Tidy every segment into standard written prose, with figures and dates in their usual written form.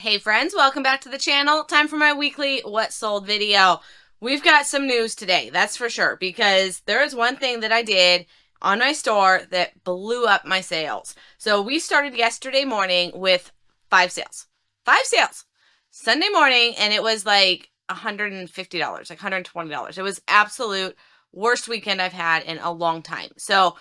Hey friends, welcome back to the channel. Time for my weekly What Sold video. We've got some news today, that's for sure, because there is one thing that I did on my store that blew up my sales. So we started yesterday morning with 5 sales. 5 sales. Sunday morning, and it was like $150, like $120. It was absolute worst weekend I've had in a long time. So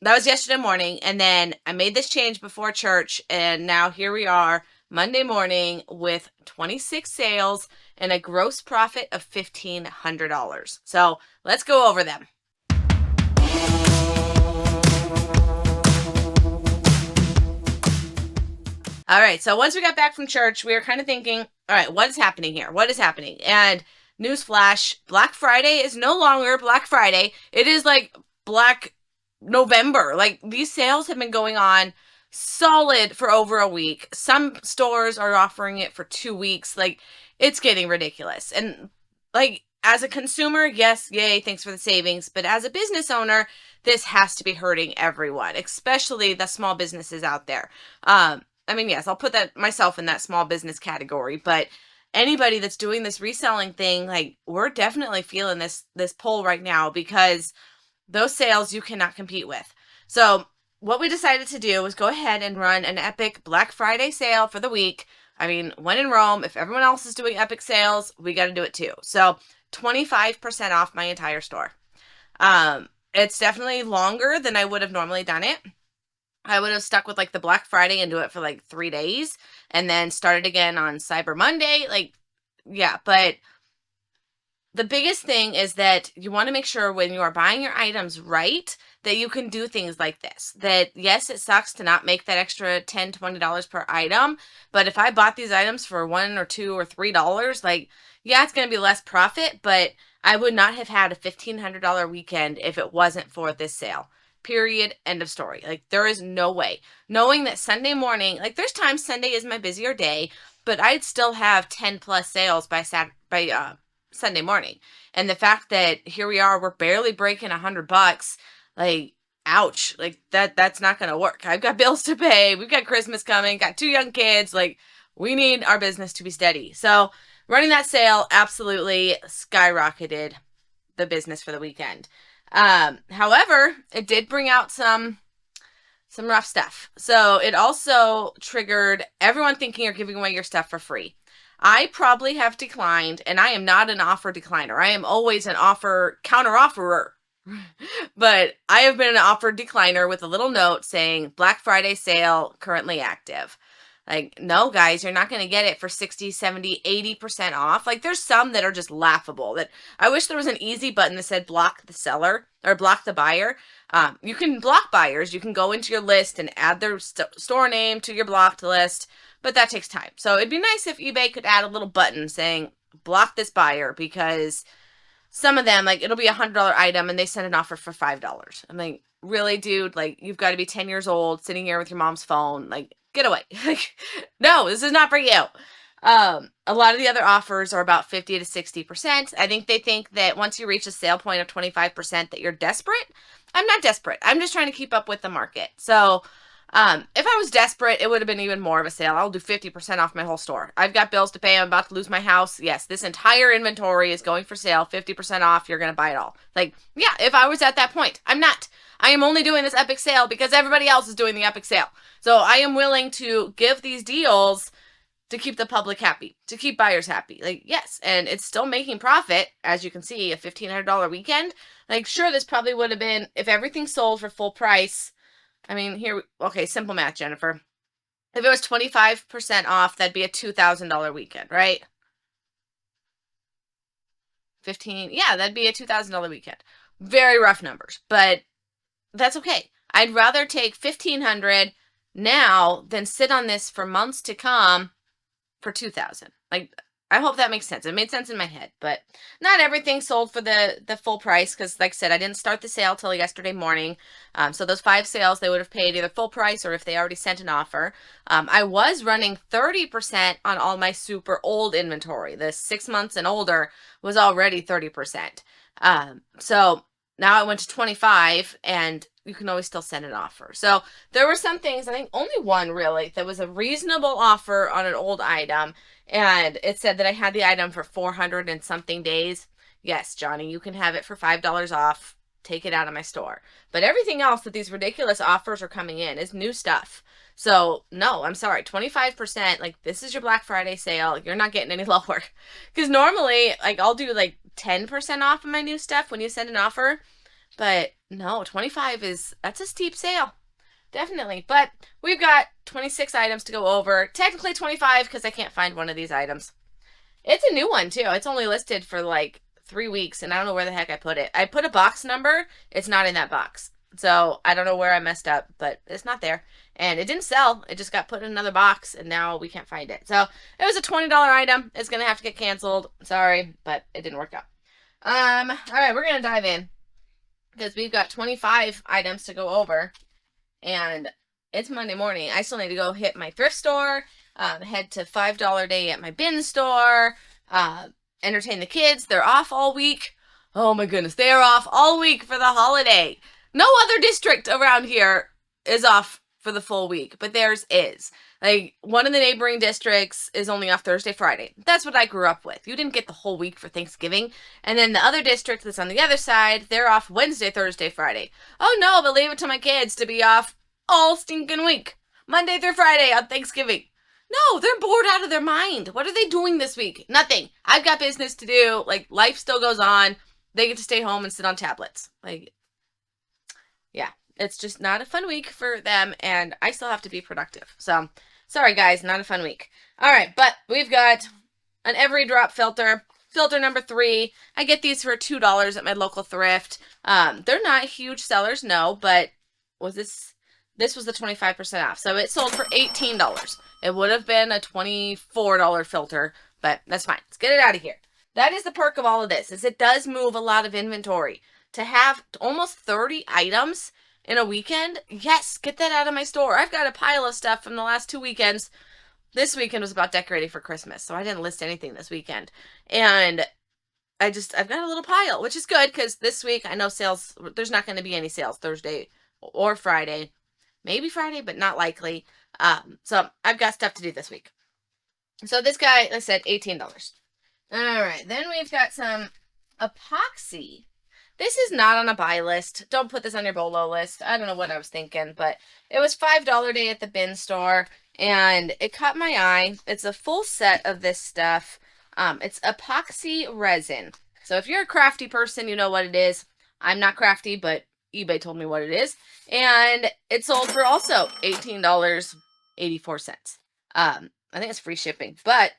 that was yesterday morning, and then I made this change before church, and now here we are Monday morning with 26 sales and a gross profit of $1,500. So let's go over them. All right, so once we got back from church, we were kind of thinking, all right, what is happening here? What is happening? And newsflash, Black Friday is no longer Black Friday. It is like Black November. Like, these sales have been going on solid for over a week. Some stores are offering it for 2 weeks. Like, it's getting ridiculous. And like, as a consumer, yes, yay, thanks for the savings. But as a business owner, this has to be hurting everyone, especially the small businesses out there. I mean, yes, I'll put that myself in that small business category, but anybody that's doing this reselling thing, like, we're definitely feeling this pull right now, because those sales you cannot compete with. So what we decided to do was go ahead and run an epic Black Friday sale for the week. I mean, when in Rome, if everyone else is doing epic sales, we got to do it too. So 25% off my entire store. It's definitely longer than I would have normally done it. I would have stuck with like the Black Friday and do it for like 3 days and then started again on Cyber Monday. Like, yeah, but the biggest thing is that you want to make sure when you are buying your items right, that you can do things like this. That, yes, it sucks to not make that extra $10, $20 per item, but if I bought these items for $1 or $2 or $3, like, yeah, it's going to be less profit, but I would not have had a $1,500 weekend if it wasn't for this sale. Period. End of story. Like, there is no way. Knowing that Sunday morning, like, there's times Sunday is my busier day, but I'd still have 10 plus sales by Sunday morning. And the fact that here we are, we're barely breaking $100, like, ouch, like that's not going to work. I've got bills to pay. We've got Christmas coming, got 2 young kids. Like, we need our business to be steady. So running that sale absolutely skyrocketed the business for the weekend. However, it did bring out some rough stuff. So it also triggered everyone thinking you're giving away your stuff for free. I probably have declined, and I am not an offer decliner. I am always an offer counter-offerer. But I have been an offer decliner with a little note saying Black Friday sale currently active. Like, no, guys, you're not going to get it for 60, 70, 80% off. Like, there's some that are just laughable. That I wish there was an easy button that said block the seller or block the buyer. You can block buyers. You can go into your list and add their store name to your blocked list, but that takes time. So it'd be nice if eBay could add a little button saying block this buyer, because some of them, like, it'll be $100 item and they send an offer for $5. I'm like, really, dude? Like, you've got to be 10 years old sitting here with your mom's phone. Like, get away. Like, no, this is not for you. A lot of the other offers are about 50 to 60%. I think they think that once you reach a sale point of 25% that you're desperate. I'm not desperate. I'm just trying to keep up with the market. So if I was desperate, it would have been even more of a sale. I'll do 50% off my whole store. I've got bills to pay. I'm about to lose my house. Yes, this entire inventory is going for sale. 50% off. You're going to buy it all. Like, yeah, if I was at that point, I'm not. I am only doing this epic sale because everybody else is doing the epic sale. So I am willing to give these deals to keep the public happy, to keep buyers happy. Like, yes, and it's still making profit. As you can see, a $1,500 weekend. Like, sure, this probably would have been, if everything sold for full price. I mean, here, okay, simple math, Jennifer. If it was 25% off, that'd be a $2,000 weekend, right? 15, yeah, that'd be a $2,000 weekend. Very rough numbers, but that's okay. I'd rather take $1,500 now than sit on this for months to come for $2,000. Like, I hope that makes sense. It made sense in my head, but not everything sold for the full price, because, like I said, I didn't start the sale till yesterday morning. So those 5 sales, they would have paid either full price or if they already sent an offer. I was running 30% on all my super old inventory. The 6 months and older was already 30%. So now I went to 25, and you can always still send an offer. So there were some things, I think only one really, that was a reasonable offer on an old item. And it said that I had the item for 400 and something days. Yes, Johnny, you can have it for $5 off. Take it out of my store. But everything else that these ridiculous offers are coming in is new stuff. So no, I'm sorry, 25%, like this is your Black Friday sale. You're not getting any lower. Because normally, like I'll do like 10% off of my new stuff when you send an offer. But no, 25 that's a steep sale. Definitely. But we've got 26 items to go over. Technically 25 because I can't find one of these items. It's a new one too. It's only listed for like 3 weeks and I don't know where the heck I put it. I put a box number. It's not in that box. So I don't know where I messed up, but it's not there. And it didn't sell. It just got put in another box and now we can't find it. So it was a $20 item. It's going to have to get canceled. Sorry, but it didn't work out. All right, we're going to dive in because we've got 25 items to go over and it's Monday morning. I still need to go hit my thrift store, head to $5 day at my bin store, entertain the kids. They're off all week. Oh my goodness, they are off all week for the holiday. No other district around here is off for the full week, but theirs is. Like, one of the neighboring districts is only off Thursday, Friday. That's what I grew up with. You didn't get the whole week for Thanksgiving. And then the other district that's on the other side, they're off Wednesday, Thursday, Friday. Oh no, but leave it to my kids to be off all stinking week. Monday through Friday on Thanksgiving. No, they're bored out of their mind. What are they doing this week? Nothing. I've got business to do. Like, life still goes on. They get to stay home and sit on tablets. Like, yeah, it's just not a fun week for them, and I still have to be productive. So, sorry guys, not a fun week. All right, but we've got an every drop filter. Filter number 3. I get these for $2 at my local thrift. They're not huge sellers, no, but this was the 25% off. So it sold for $18. It would have been a $24 filter, but that's fine. Let's get it out of here. That is the perk of all of this, is it does move a lot of inventory. To have almost 30 items in a weekend, yes, get that out of my store. I've got a pile of stuff from the last 2 weekends. This weekend was about decorating for Christmas, so I didn't list anything this weekend. And I've got a little pile, which is good because this week I know sales, there's not going to be any sales Thursday or Friday. Maybe Friday, but not likely. So I've got stuff to do this week. So this guy, like I said, $18. All right, then we've got some epoxy. This is not on a buy list. Don't put this on your BOLO list. I don't know what I was thinking, but it was $5 day at the bin store, and it caught my eye. It's a full set of this stuff. It's epoxy resin. So if you're a crafty person, you know what it is. I'm not crafty, but eBay told me what it is. And it sold for also $18.84. I think it's free shipping, but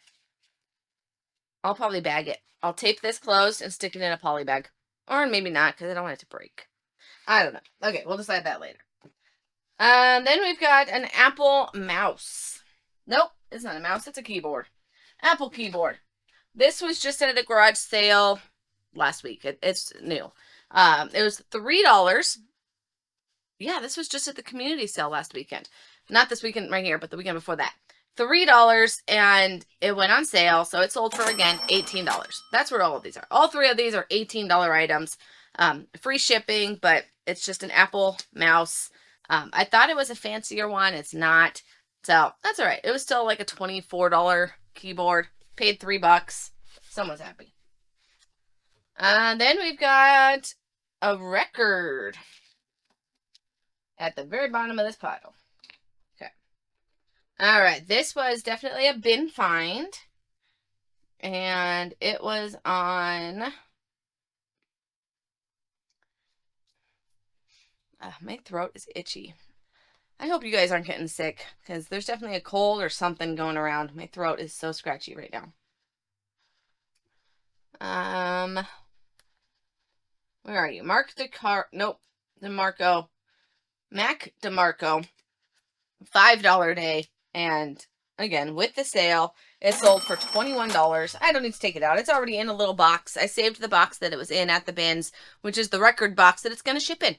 I'll probably bag it. I'll tape this closed and stick it in a poly bag. Or maybe not, because I don't want it to break. I don't know. Okay, we'll decide that later. Then we've got an Apple mouse. Nope, it's not a mouse. It's a keyboard. Apple keyboard. This was just at a garage sale last week. It's new. It was $3. Yeah, this was just at the community sale last weekend. Not this weekend right here, but the weekend before that. $3, and it went on sale, so it sold for, again, $18. That's where all of these are. All 3 of these are $18 items. Free shipping, but it's just an Apple mouse. I thought it was a fancier one. It's not. So that's all right. It was still like a $24 keyboard. Paid $3. Someone's happy. Then we've got a record at the very bottom of this pile. Okay. All right. This was definitely a bin find. And it was on... my throat is itchy. I hope you guys aren't getting sick, because there's definitely a cold or something going around. My throat is so scratchy right now. Where are you? Mark nope. DeMarco. Mac DeMarco. $5 day. And again, with the sale, it sold for $21. I don't need to take it out. It's already in a little box. I saved the box that it was in at the bins, which is the record box that it's going to ship in.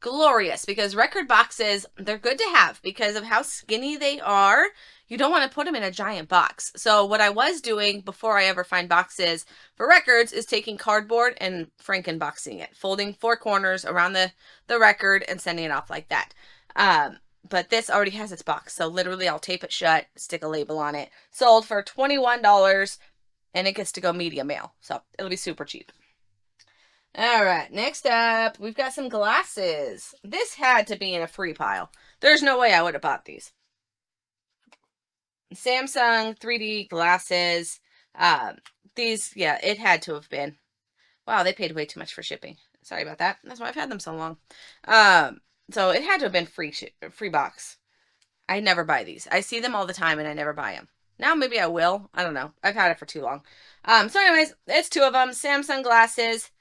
glorious, because record boxes, they're good to have because of how skinny they are. You don't want to put them in a giant box. So what I was doing before I ever find boxes for records is taking cardboard and frankenboxing it, folding 4 corners around the record and sending it off like that. But this already has its box, so literally I'll tape it shut, stick a label on it. Sold for $21, and it gets to go media mail, so it'll be super cheap. All right, next up, we've got some glasses. This had to be in a free pile. There's no way I would have bought these. Samsung 3D glasses. These, yeah, it had to have been. Wow, they paid way too much for shipping. Sorry about that. That's why I've had them so long. So it had to have been free box. I never buy these. I see them all the time and I never buy them. Now maybe I will. I don't know. I've had it for too long. So anyways, it's 2 of them. Samsung glasses.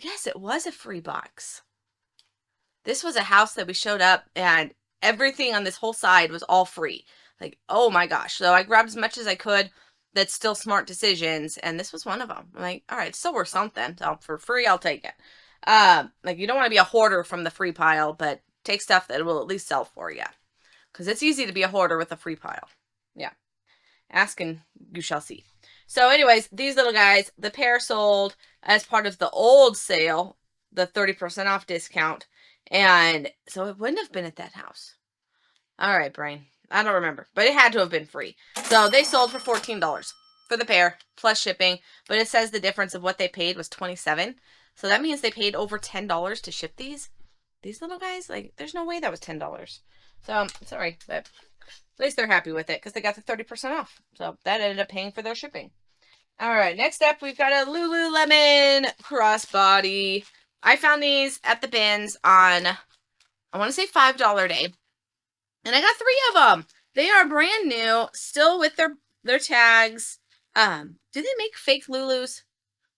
Yes, it was a free box. This was a house that we showed up and everything on this whole side was all free. Like, oh my gosh. So I grabbed as much as I could. That's still smart decisions. And this was one of them. I'm like, all right, it's still worth something. So for free, I'll take it. Like, you don't want to be a hoarder from the free pile, but take stuff that will at least sell for you. Because it's easy to be a hoarder with a free pile. Yeah. Ask and you shall see. So anyways, these little guys, the pair sold as part of the old sale, the 30% off discount. And so it wouldn't have been at that house. All right, brain. I don't remember, but it had to have been free. So they sold for $14 for the pair plus shipping, but it says the difference of what they paid was $27. So that means they paid over $10 to ship these little guys. Like, there's no way that was $10. So sorry, but at least they're happy with it because they got the 30% off. So that ended up paying for their shipping. All right, next up, we've got a Lululemon crossbody. I found these at the bins on, I want to say $5 a day. And I got 3 of them. They are brand new, still with their tags. Do they make fake Lulus?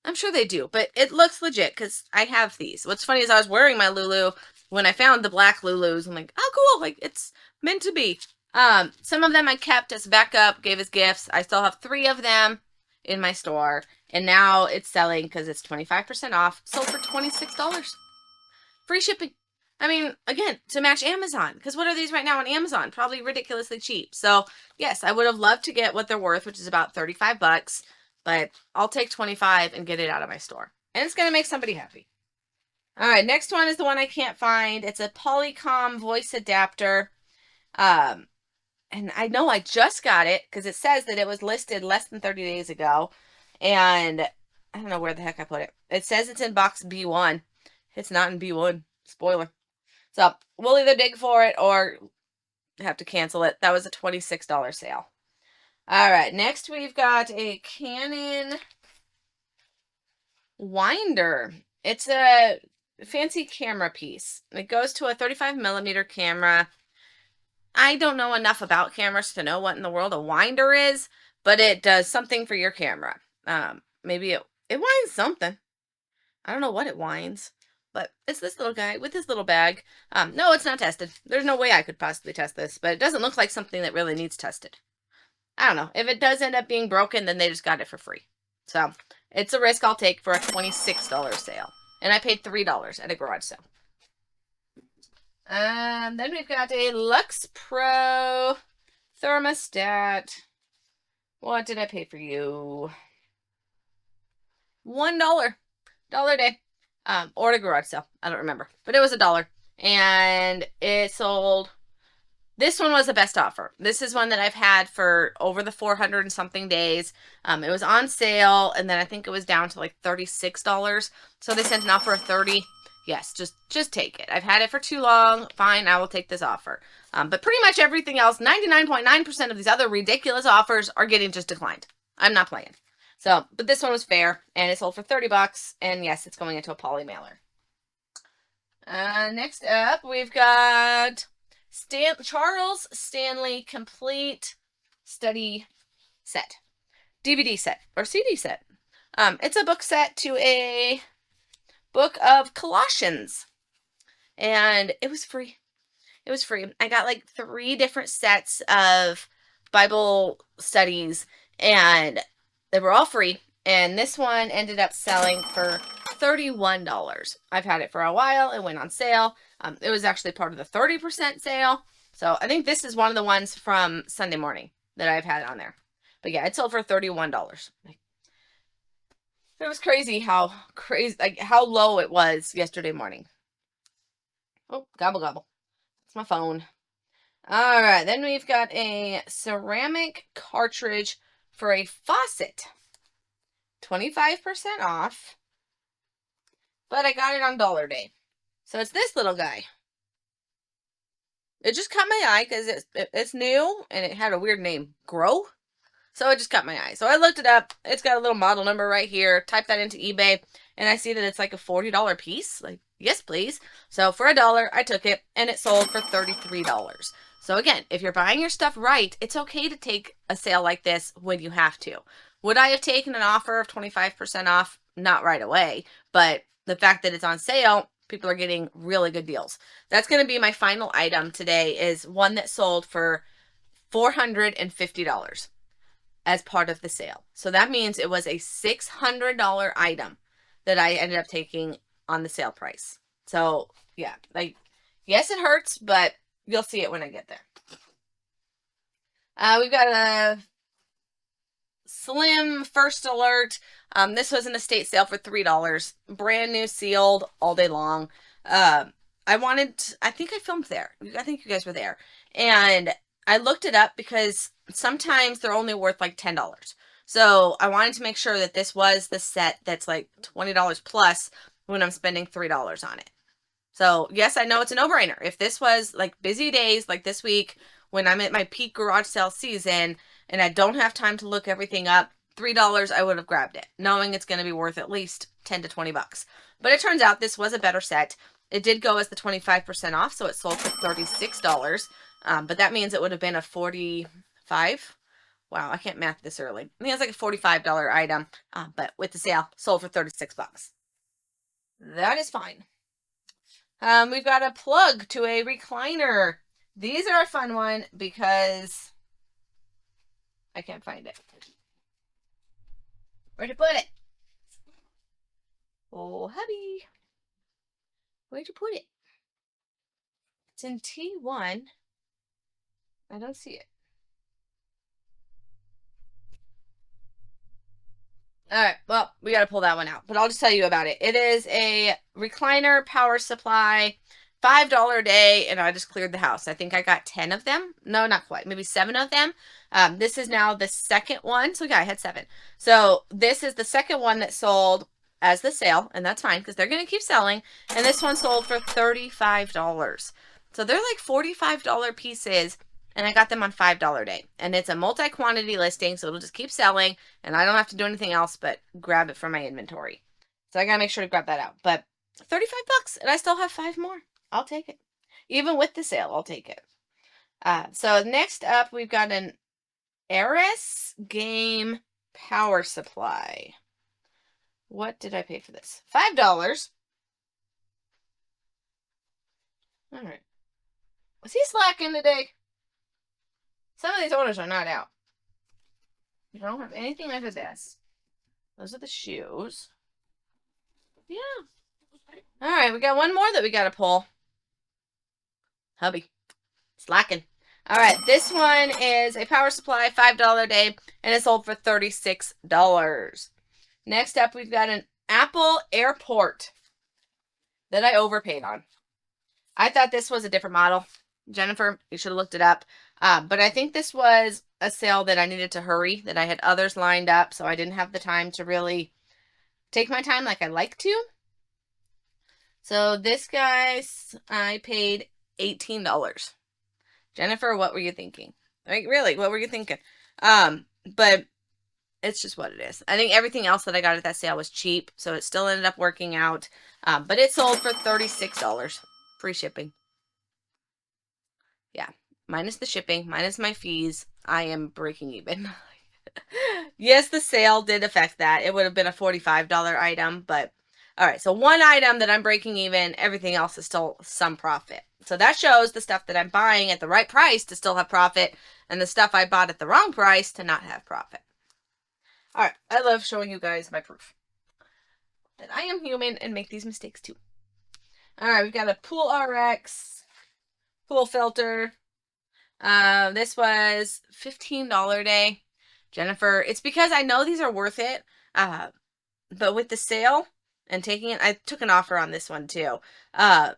I'm sure they do, but it looks legit because I have these. What's funny is I was wearing my Lulu when I found the black Lulus. I'm like, oh, cool. Like, it's meant to be. Some of them I kept as backup, gave as gifts. I still have 3 of them in my store, and now it's selling because it's 25% off. Sold for $26. Free shipping. I mean, again, to match Amazon, because what are these right now on Amazon? Probably ridiculously cheap. So yes, I would have loved to get what they're worth, which is about $35, but I'll take 25 and get it out of my store, and it's gonna make somebody happy. All right, next one is the one I can't find. It's a Polycom voice adapter. And I know I just got it because it says that it was listed less than 30 days ago. And I don't know where the heck I put it. It says it's in box B1. It's not in B1. Spoiler. So we'll either dig for it or have to cancel it. That was a $26 sale. All right. Next, we've got a Canon winder. It's a fancy camera piece. It goes to a 35mm camera. I don't know enough about cameras to know what in the world a winder is, but it does something for your camera. Maybe it winds something. I don't know what it winds, but it's this little guy with this little bag. No, it's not tested. There's no way I could possibly test this, but it doesn't look like something that really needs tested. I don't know. If it does end up being broken, then they just got it for free. So it's a risk I'll take for a $26 sale. And I paid $3 at a garage sale. Then we've got a Lux Pro thermostat. What did I pay for you? $1. $1 a day. Or at a garage sale. I don't remember. But it was $1. And it sold. This one was the best offer. This is one that I've had for over the 400 and something days. It was on sale, and then I think it was down to like $36. So they sent an offer of $30. Yes, just take it. I've had it for too long. Fine, I will take this offer. But pretty much everything else, 99.9% of these other ridiculous offers are getting just declined. I'm not playing. So, but this one was fair, and it sold for $30. And yes, it's going into a poly mailer. Next up, we've got Charles Stanley Complete Study Set. DVD set, or CD set. It's a book set to a book of Colossians. And it was free. It was free. I got like 3 different sets of Bible studies, and they were all free. And this one ended up selling for $31. I've had it for a while. It went on sale. It was actually part of the 30% sale. So I think this is one of the ones from Sunday morning that I've had on there. But yeah, it sold for $31. It was crazy how how low it was yesterday morning. Oh, gobble gobble. It's my phone. All right, then we've got a ceramic cartridge for a faucet. 25% off. But I got it on Dollar Day. So it's this little guy. It just caught my eye because it's new and it had a weird name. Grow? So it just caught my eye. So I looked it up. It's got a little model number right here. Type that into eBay. And I see that it's like a $40 piece. Like, yes, please. So for $1, I took it. And it sold for $33. So again, if you're buying your stuff right, it's okay to take a sale like this when you have to. Would I have taken an offer of 25% off? Not right away. But the fact that it's on sale, people are getting really good deals. That's going to be my final item today, is one that sold for $450 as part of the sale. So that means it was a $600 item that I ended up taking on the sale price. So yeah, like, yes, it hurts, but you'll see it when I get there. We've got a Slim First Alert. This was an estate sale for $3. Brand new, sealed, all day long. I think I filmed there. I think you guys were there. And I looked it up because sometimes they're only worth like $10. So I wanted to make sure that this was the set that's like $20 plus when I'm spending $3 on it. So yes, I know it's a no-brainer. If this was like busy days like this week when I'm at my peak garage sale season and I don't have time to look everything up, $3, I would have grabbed it, knowing it's going to be worth at least 10 to 20 bucks. But it turns out this was a better set. It did go as the 25% off, so it sold for $36. But that means it would have been a $45. Wow, I can't math this early. I think it's like a $45 item, but with the sale, sold for 36 bucks. That is fine. We've got a plug to a recliner. These are a fun one because I can't find it. Where'd you put it? Oh, hubby. Where'd you put it? It's in T1. I don't see it. All right, well, we got to pull that one out, but I'll just tell you about it. It is a recliner power supply, $5 a day, and I just cleared the house. I think I got 10 of them. No, not quite. Maybe 7 of them. This is now the second one. So yeah, I had 7. So this is the second one that sold as the sale, and that's fine because they're going to keep selling. And this one sold for $35. So they're like $45 pieces, and I got them on $5 a day. And it's a multi-quantity listing, so it'll just keep selling, and I don't have to do anything else but grab it from my inventory. So I got to make sure to grab that out. But 35 bucks, and I still have 5 more. I'll take it. Even with the sale, I'll take it. So next up, we've got an Ares Game Power Supply. What did I pay for this? $5. All right. Was he slacking today? Some of these orders are not out. You don't have anything like this. Those are the shoes. Yeah. All right, we got one more that we got to pull. Hubby. Slacking. All right, this one is a power supply, $5 a day, and it sold for $36. Next up, we've got an Apple Airport that I overpaid on. I thought this was a different model. Jennifer, you should have looked it up. But I think this was a sale that I needed to hurry, that I had others lined up, so I didn't have the time to really take my time like I like to. So this guy's, I paid $18. Jennifer, what were you thinking? Like, really, what were you thinking? But it's just what it is. I think everything else that I got at that sale was cheap, so it still ended up working out. But it sold for $36. Free shipping. Yeah, minus the shipping, minus my fees, I am breaking even. Yes, the sale did affect that. It would have been a $45 item, but all right, so one item that I'm breaking even, everything else is still some profit. So that shows the stuff that I'm buying at the right price to still have profit, and the stuff I bought at the wrong price to not have profit. All right, I love showing you guys my proof that I am human and make these mistakes too. All right, we've got a Pool RX pool filter. This was $15 day. Jennifer, it's because I know these are worth it. But with the sale and taking it, I took an offer on this one too. I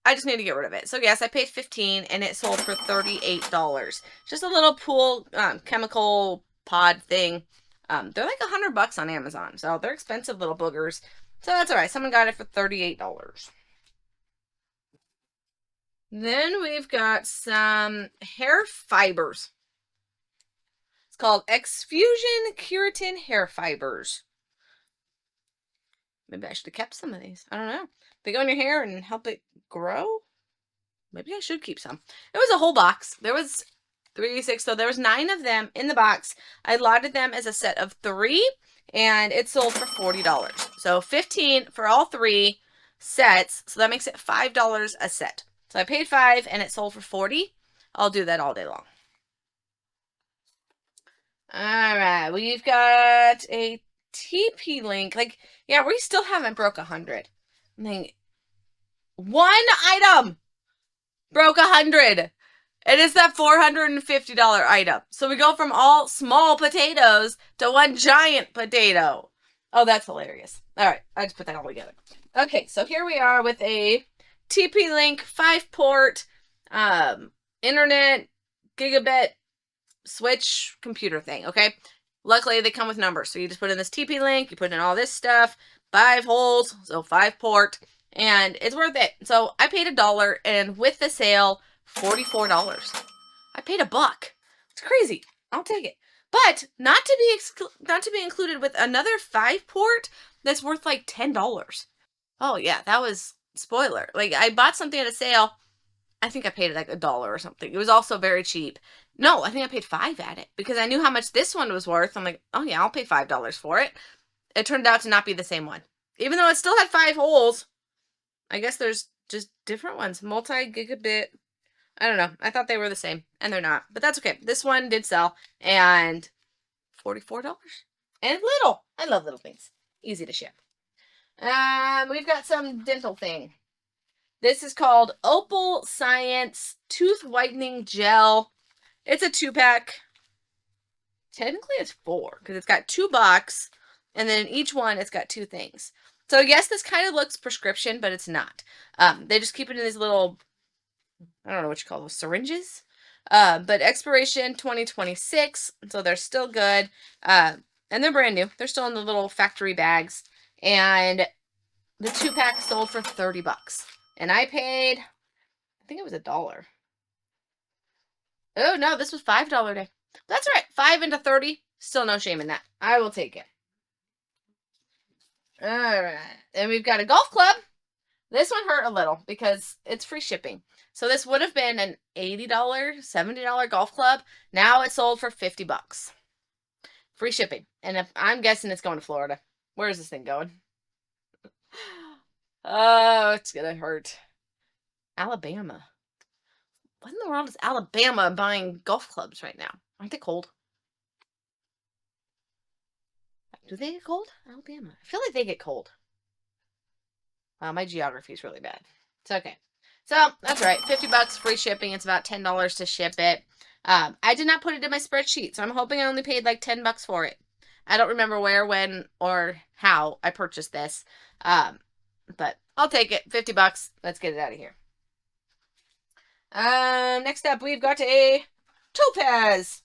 just need to get rid of it. So yes, I paid $15 and it sold for $38. Just a little pool chemical pod thing. They're like $100 on Amazon, so they're expensive little boogers. So that's all right. Someone got it for $38. Then we've got some hair fibers. It's called Exfusion Keratin Hair Fibers. Maybe I should have kept some of these. I don't know. They go in your hair and help it grow. Maybe I should keep some. It was a whole box. There was 3, 6, so there was 9 of them in the box. I allotted them as a set of 3, and it sold for $40. So $15 for all 3 sets. So that makes it $5 a set. So I paid $5 and it sold for $40. I'll do that all day long. All right, we've got a TP link. Like, yeah, we still haven't broke 100. I mean, one item broke 100. It is that $450 item. So we go from all small potatoes to one giant potato. Oh, that's hilarious. All right, I just put that all together. Okay, so here we are with a TP-Link 5-port internet gigabit switch computer thing, okay? Luckily, they come with numbers. So you just put in this TP-Link, you put in all this stuff, 5 holes, so 5-port, and it's worth it. So I paid $1, and with the sale, $44. I paid $1. It's crazy. I'll take it. But not to be included with another 5-port that's worth like $10. Oh yeah, that was spoiler. Like I bought something at a sale. I think I paid like $1 or something. It was also very cheap. No, I think I paid $5 at it because I knew how much this one was worth. I'm like, oh yeah, I'll pay $5 for it. It turned out to not be the same one. Even though it still had 5 holes. I guess there's just different ones. Multi-gigabit. I don't know. I thought they were the same, and they're not. But that's okay. This one did sell, and $44. And little. I love little things. Easy to ship. We've got some dental thing. This is called Opal Science Tooth Whitening Gel. It's a 2-pack. Technically, it's 4, because it's got 2 bucks, and then in each one, it's got 2 things. So, yes, this kind of looks prescription, but it's not. They just keep it in these little, I don't know what you call those, syringes? But expiration 2026, so they're still good. And they're brand new. They're still in the little factory bags. And the 2-pack sold for $30. And I paid, I think it was $1. Oh, no, this was $5 day. That's right. 5 into 30. Still no shame in that. I will take it. All right. And we've got a golf club. This one hurt a little because it's free shipping. So this would have been an $80, $70 golf club. Now it's sold for $50. Free shipping. And if I'm guessing it's going to Florida. Where is this thing going? Oh, it's going to hurt. Alabama. What in the world is Alabama buying golf clubs right now? Aren't they cold? Do they get cold? Alabama. I feel like they get cold. Wow, my geography is really bad. It's okay. So, that's right. $50 free shipping. It's about $10 to ship it. I did not put it in my spreadsheet, so I'm hoping I only paid like $10 for it. I don't remember where, when, or how I purchased this. But I'll take it. $50. Let's get it out of here. Next up, we've got a Topaz.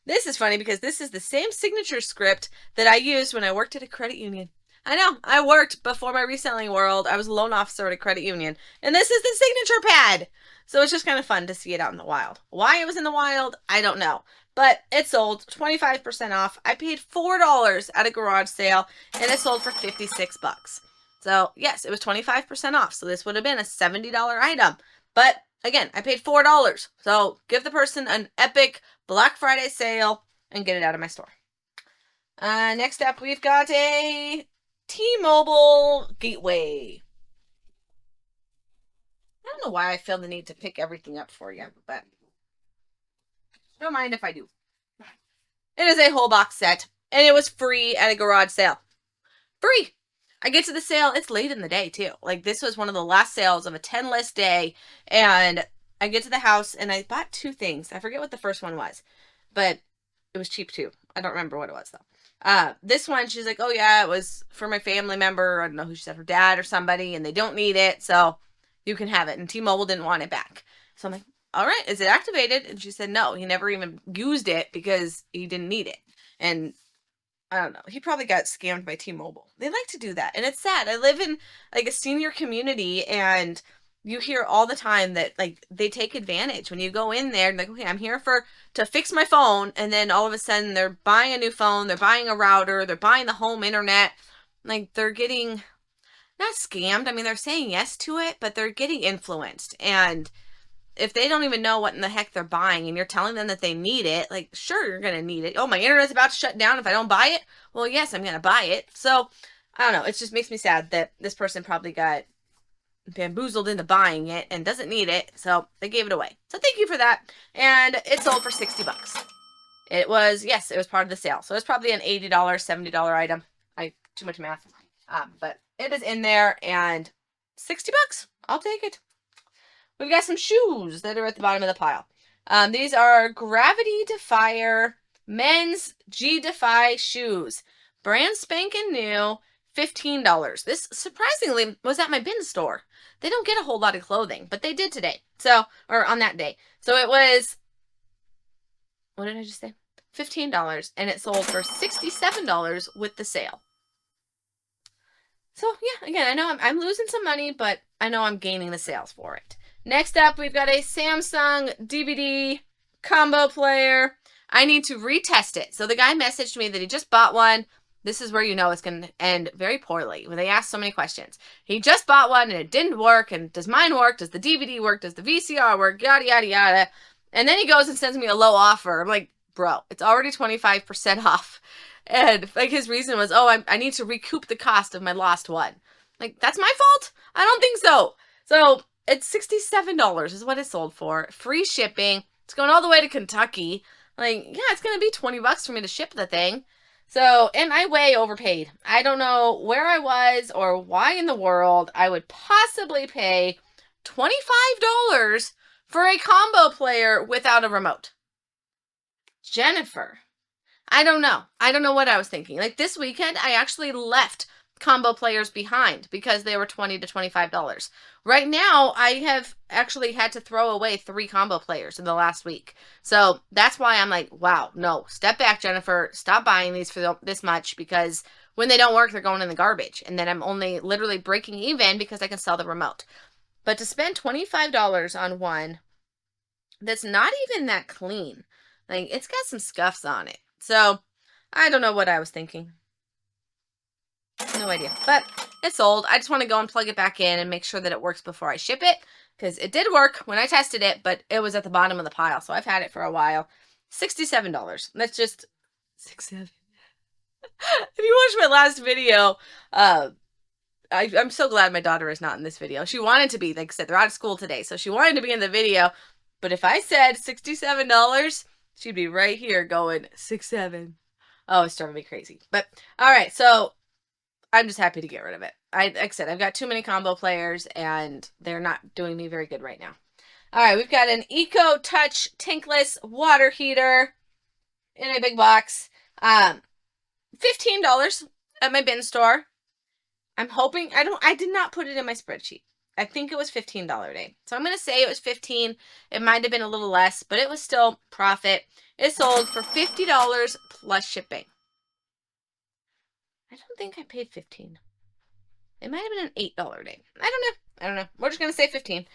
This is funny because this is the same signature script that I used when I worked at a credit union. I know, I worked before my reselling world. I was a loan officer at a credit union. And this is the signature pad. So it's just kind of fun to see it out in the wild. Why it was in the wild, I don't know. But it sold 25% off. I paid $4 at a garage sale, and it sold for $56. So, yes, it was 25% off. So this would have been a $70 item. But, again, I paid $4. So give the person an epic Black Friday sale and get it out of my store. Next up, we've got a T-Mobile gateway. I don't know why I feel the need to pick everything up for you, but don't mind if I do. It is a whole box set, and it was free at a garage sale. Free! I get to the sale, it's late in the day too. Like this was one of the last sales of a 10 list day, and I get to the house and I bought two things. I forget what the first one was, but it was cheap too. I don't remember what it was though. This one, she's like, oh yeah, it was for my family member. I don't know who she said, her dad or somebody, and they don't need it, so you can have it. And T-Mobile didn't want it back. So I'm like, all right, is it activated? And she said, no, he never even used it because he didn't need it. And I don't know. He probably got scammed by T-Mobile. They like to do that. And it's sad. I live in like a senior community, and you hear all the time that like they take advantage when you go in there and like, okay, I'm here to fix my phone, and then all of a sudden they're buying a new phone, they're buying a router, they're buying the home internet. Like they're getting not scammed. I mean, they're saying yes to it, but they're getting influenced. And if they don't even know what in the heck they're buying and you're telling them that they need it, like, sure, you're going to need it. Oh, my internet's about to shut down if I don't buy it. Well, yes, I'm going to buy it. So, I don't know. It just makes me sad that this person probably got bamboozled into buying it and doesn't need it. So, they gave it away. So, thank you for that. And it sold for $60. It was part of the sale. So, it's probably an $80, $70 item. Too much math. But it is in there, and $60. I'll take it. We've got some shoes that are at the bottom of the pile. These are Gravity Defier men's G-Defy shoes. Brand spanking new, $15. This, surprisingly, was at my bin store. They don't get a whole lot of clothing, but they did today. So, or on that day. So it was, what did I just say? $15, and it sold for $67 with the sale. So, yeah, again, I know I'm losing some money, but I know I'm gaining the sales for it. Next up, we've got a Samsung DVD combo player. I need to retest it. So the guy messaged me that he just bought one. This is where you know it's going to end very poorly when they ask so many questions. He just bought one and it didn't work. And does mine work? Does the DVD work? Does the VCR work? Yada, yada, yada. And then he goes and sends me a low offer. I'm like, bro, it's already 25% off. And like his reason was, oh, I need to recoup the cost of my lost one. Like, that's my fault? I don't think so. So it's $67 is what it sold for. Free shipping. It's going all the way to Kentucky. Like, yeah, it's going to be $20 for me to ship the thing. So, and I way overpaid. I don't know where I was or why in the world I would possibly pay $25 for a combo player without a remote. Jennifer, I don't know. I don't know what I was thinking. Like this weekend, I actually left combo players behind because they were $20 to $25. Right now, I have actually had to throw away 3 combo players in the last week. So that's why I'm like, wow, no, step back, Jennifer. Stop buying these for this much, because when they don't work, they're going in the garbage. And then I'm only literally breaking even because I can sell the remote. But to spend $25 on one that's not even that clean, like it's got some scuffs on it. So I don't know what I was thinking. No idea, but it's sold. I just want to go and plug it back in and make sure that it works before I ship it, because it did work when I tested it, but it was at the bottom of the pile, so I've had it for a while. $67. That's just $67. If you watched my last video, I'm so glad my daughter is not in this video. She wanted to be, like I said, they're out of school today, so she wanted to be in the video, but if I said $67, she'd be right here going, 6-7. Oh, it's driving me crazy. But, all right, so I'm just happy to get rid of it. Like I said, I've got too many combo players, and they're not doing me very good right now. All right, we've got an Eco Touch tankless water heater in a big box. $15 at my bin store. I'm hoping, I did not put it in my spreadsheet. I think it was $15 day. So I'm going to say it was 15. It might have been a little less, but it was still profit. It sold for $50 plus shipping. I don't think I paid 15. It might have been an $8 day. I don't know. We're just going to say 15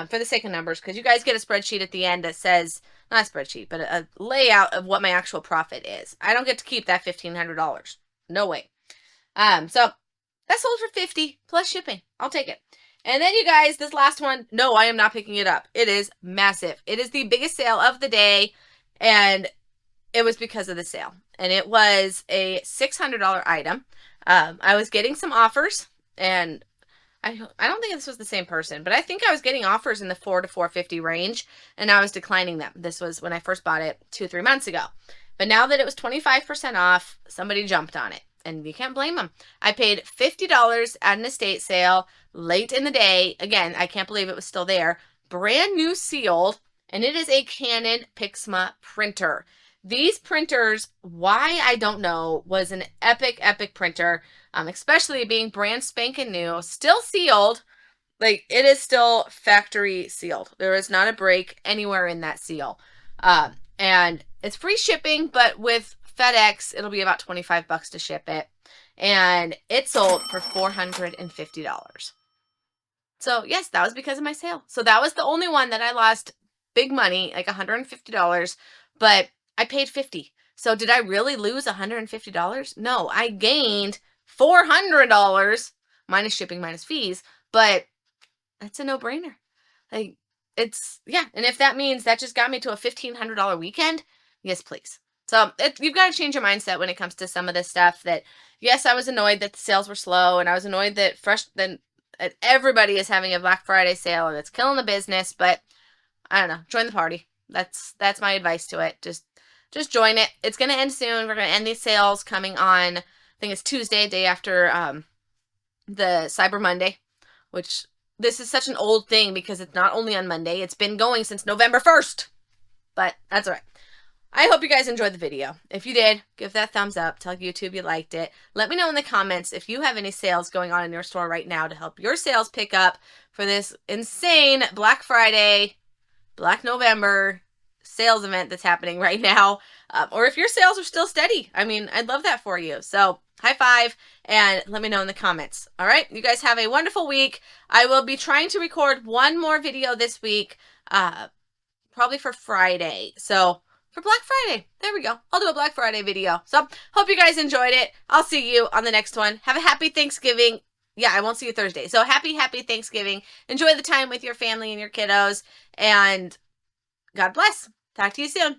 for the sake of numbers, because you guys get a spreadsheet at the end that says, not a spreadsheet, but a layout of what my actual profit is. I don't get to keep that $1,500. No way. So that sold for $50 plus shipping. I'll take it. And then you guys, this last one, no, I am not picking it up. It is massive. It is the biggest sale of the day, and it was because of the sale. And it was a $600 item. I was getting some offers, and I don't think this was the same person, but I think I was getting offers in the $400 to $450 range, and I was declining them. This was when I first bought it 2-3 months ago. But now that it was 25% off, somebody jumped on it. and you can't blame them. I paid $50 at an estate sale late in the day. Again, I can't believe it was still there. Brand new sealed, and it is a Canon Pixma printer. These printers, why I don't know, was an epic printer, especially being brand spanking new, still sealed. Like, it is still factory sealed. There is not a break anywhere in that seal. And it's free shipping, but with FedEx, it'll be about $25 to ship it. And it sold for $450. So yes, that was because of my sale. So that was the only one that I lost big money, like $150, but I paid $50. So did I really lose $150? No, I gained $400 minus shipping, minus fees, but that's a no-brainer. Like, it's, yeah. And if that means that just got me to a $1,500 weekend, yes, please. So you've got to change your mindset when it comes to some of this stuff. That, yes, I was annoyed that the sales were slow, and I was annoyed that everybody is having a Black Friday sale and it's killing the business, but I don't know, join the party. That's my advice to it. Just join it. It's going to end soon. We're going to end these sales coming on, I think it's Tuesday, day after the Cyber Monday, which this is such an old thing because it's not only on Monday, it's been going since November 1st, but that's all right. I hope you guys enjoyed the video. If you did, give that thumbs up. Tell YouTube you liked it. Let me know in the comments if you have any sales going on in your store right now to help your sales pick up for this insane Black Friday, Black November sales event that's happening right now. Or if your sales are still steady. I mean, I'd love that for you. So high five and let me know in the comments. All right. You guys have a wonderful week. I will be trying to record one more video this week, probably for Friday. So for Black Friday, there we go. I'll do a Black Friday video. So hope you guys enjoyed it. I'll see you on the next one. Have a happy Thanksgiving. Yeah, I won't see you Thursday. So happy Thanksgiving. Enjoy the time with your family and your kiddos. And God bless. Talk to you soon.